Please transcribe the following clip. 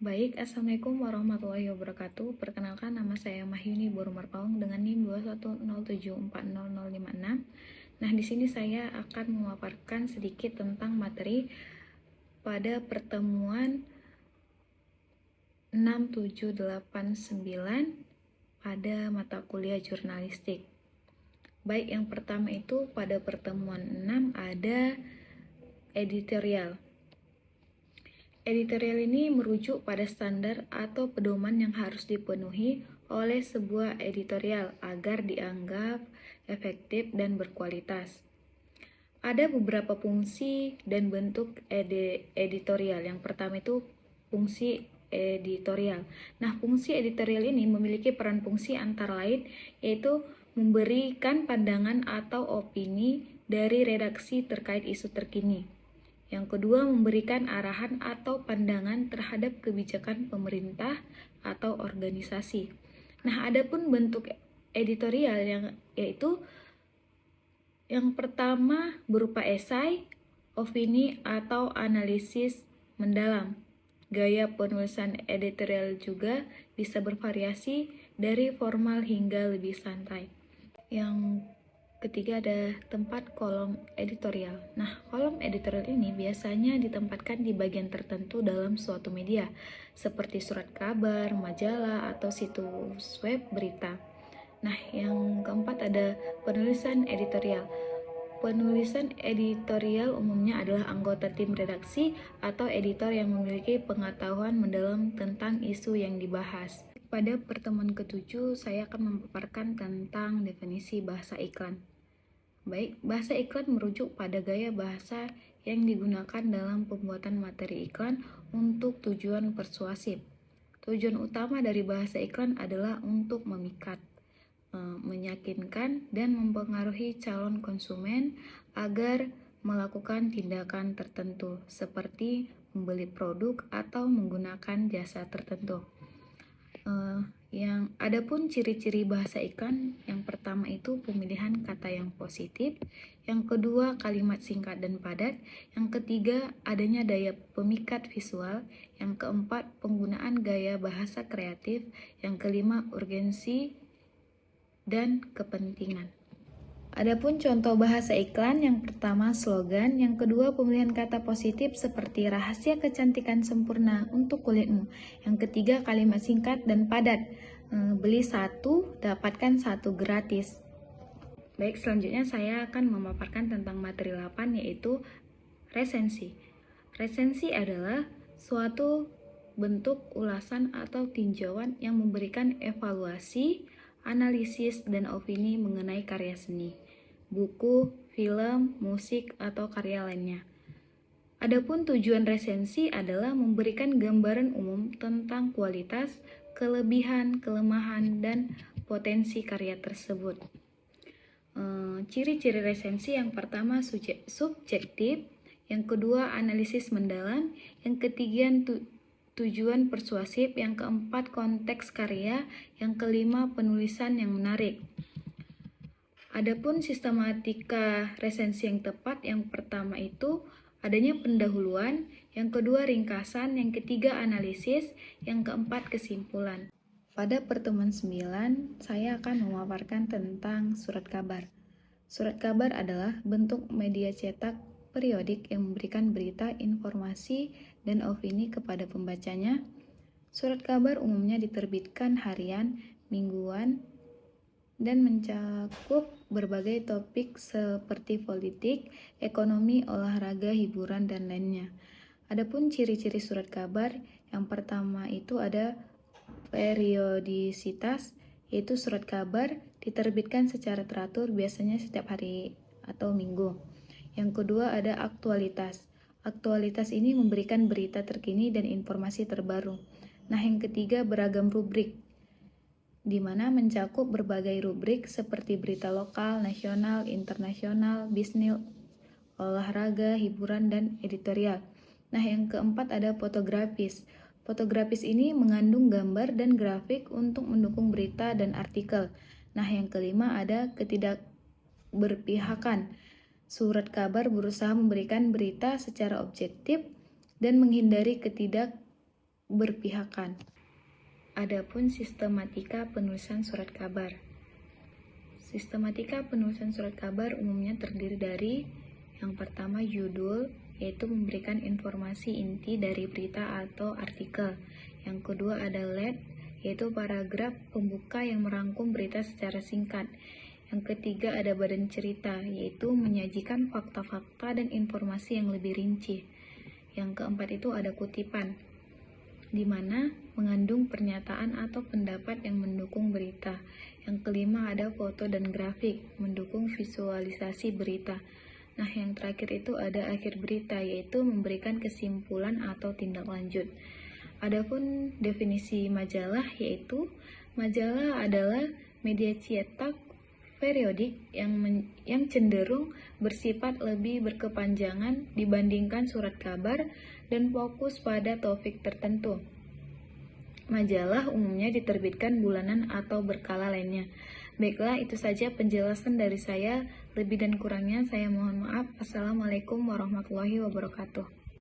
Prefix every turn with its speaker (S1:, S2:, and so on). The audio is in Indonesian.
S1: Baik, Assalamualaikum warahmatullahi wabarakatuh. Perkenalkan, nama saya Mahyuni Borumarpaung dengan NIM 210740056. Nah, di sini saya akan memaparkan sedikit tentang materi pada pertemuan 6789 pada mata kuliah jurnalistik. Baik, yang pertama itu pada pertemuan 6 ada editorial. Editorial ini merujuk pada standar atau pedoman yang harus dipenuhi oleh sebuah editorial agar dianggap efektif dan berkualitas. Ada beberapa fungsi dan bentuk editorial. Yang pertama itu fungsi editorial. Nah, fungsi editorial ini memiliki peran fungsi antara lain yaitu memberikan pandangan atau opini dari redaksi terkait isu terkini. Yang kedua, memberikan arahan atau pandangan terhadap kebijakan pemerintah atau organisasi. Nah, adapun bentuk editorial yaitu yang pertama berupa esai, opini, atau analisis mendalam. Gaya penulisan editorial juga bisa bervariasi dari formal hingga lebih santai. Yang ketiga ada tempat kolom editorial. Nah, kolom editorial ini biasanya ditempatkan di bagian tertentu dalam suatu media, seperti surat kabar, majalah, atau situs web berita. Nah, yang keempat ada penulisan editorial. Penulisan editorial umumnya adalah anggota tim redaksi atau editor yang memiliki pengetahuan mendalam tentang isu yang dibahas. Pada pertemuan ketujuh, saya akan memaparkan tentang definisi bahasa iklan. Baik, bahasa iklan merujuk pada gaya bahasa yang digunakan dalam pembuatan materi iklan untuk tujuan persuasif. Tujuan utama dari bahasa iklan adalah untuk memikat, meyakinkan, dan mempengaruhi calon konsumen agar melakukan tindakan tertentu seperti membeli produk atau menggunakan jasa tertentu. Yang adapun ciri-ciri bahasa iklan, yang pertama itu pemilihan kata yang positif, yang kedua kalimat singkat dan padat, yang ketiga adanya daya pemikat visual, yang keempat penggunaan gaya bahasa kreatif, yang kelima urgensi dan kepentingan. Adapun contoh bahasa iklan, yang pertama slogan, yang kedua pemilihan kata positif seperti rahasia kecantikan sempurna untuk kulitmu, yang ketiga kalimat singkat dan padat, beli satu dapatkan satu gratis. Baik, selanjutnya saya akan memaparkan tentang materi 8 yaitu resensi. Resensi adalah suatu bentuk ulasan atau tinjauan yang memberikan evaluasi, analisis, dan opini mengenai karya seni, buku, film, musik, atau karya lainnya. Adapun tujuan resensi adalah memberikan gambaran umum tentang kualitas, kelebihan, kelemahan, dan potensi karya tersebut. Ciri-ciri resensi yang pertama subjektif, yang kedua analisis mendalam, yang ketiga tujuan persuasif, yang keempat konteks karya, yang kelima penulisan yang menarik. Adapun sistematika resensi yang tepat, yang pertama itu adanya pendahuluan, yang kedua ringkasan, yang ketiga analisis, yang keempat kesimpulan. Pada pertemuan 9, saya akan memaparkan tentang surat kabar. Surat kabar adalah bentuk media cetak periodik yang memberikan berita, informasi, dan opini kepada pembacanya. Surat kabar umumnya diterbitkan harian, mingguan, dan mencakup berbagai topik seperti politik, ekonomi, olahraga, hiburan, dan lainnya. Adapun ciri-ciri surat kabar, yang pertama itu ada periodisitas, yaitu surat kabar diterbitkan secara teratur biasanya setiap hari atau minggu. Yang kedua ada aktualitas. Aktualitas ini memberikan berita terkini dan informasi terbaru. Nah, yang ketiga beragam rubrik, di mana mencakup berbagai rubrik seperti berita lokal, nasional, internasional, bisnis, olahraga, hiburan, dan editorial. Nah, yang keempat ada fotografis. Fotografis ini mengandung gambar dan grafik untuk mendukung berita dan artikel. Nah, yang kelima ada ketidakberpihakan. Surat kabar berusaha memberikan berita secara objektif dan menghindari ketidakberpihakan keberpihakan. Adapun sistematika penulisan surat kabar. Sistematika penulisan surat kabar umumnya terdiri dari yang pertama judul, yaitu memberikan informasi inti dari berita atau artikel. Yang kedua ada lead, yaitu paragraf pembuka yang merangkum berita secara singkat. Yang ketiga ada badan cerita, yaitu menyajikan fakta-fakta dan informasi yang lebih rinci. Yang keempat itu ada kutipan, di mana mengandung pernyataan atau pendapat yang mendukung berita. Yang kelima ada foto dan grafik, mendukung visualisasi berita. Nah, yang terakhir itu ada akhir berita, yaitu memberikan kesimpulan atau tindak lanjut. Adapun definisi majalah, yaitu majalah adalah media cetak periodik yang cenderung bersifat lebih berkepanjangan dibandingkan surat kabar dan fokus pada topik tertentu. Majalah umumnya diterbitkan bulanan atau berkala lainnya. Baiklah, itu saja penjelasan dari saya. Lebih dan kurangnya saya mohon maaf. Assalamualaikum warahmatullahi wabarakatuh.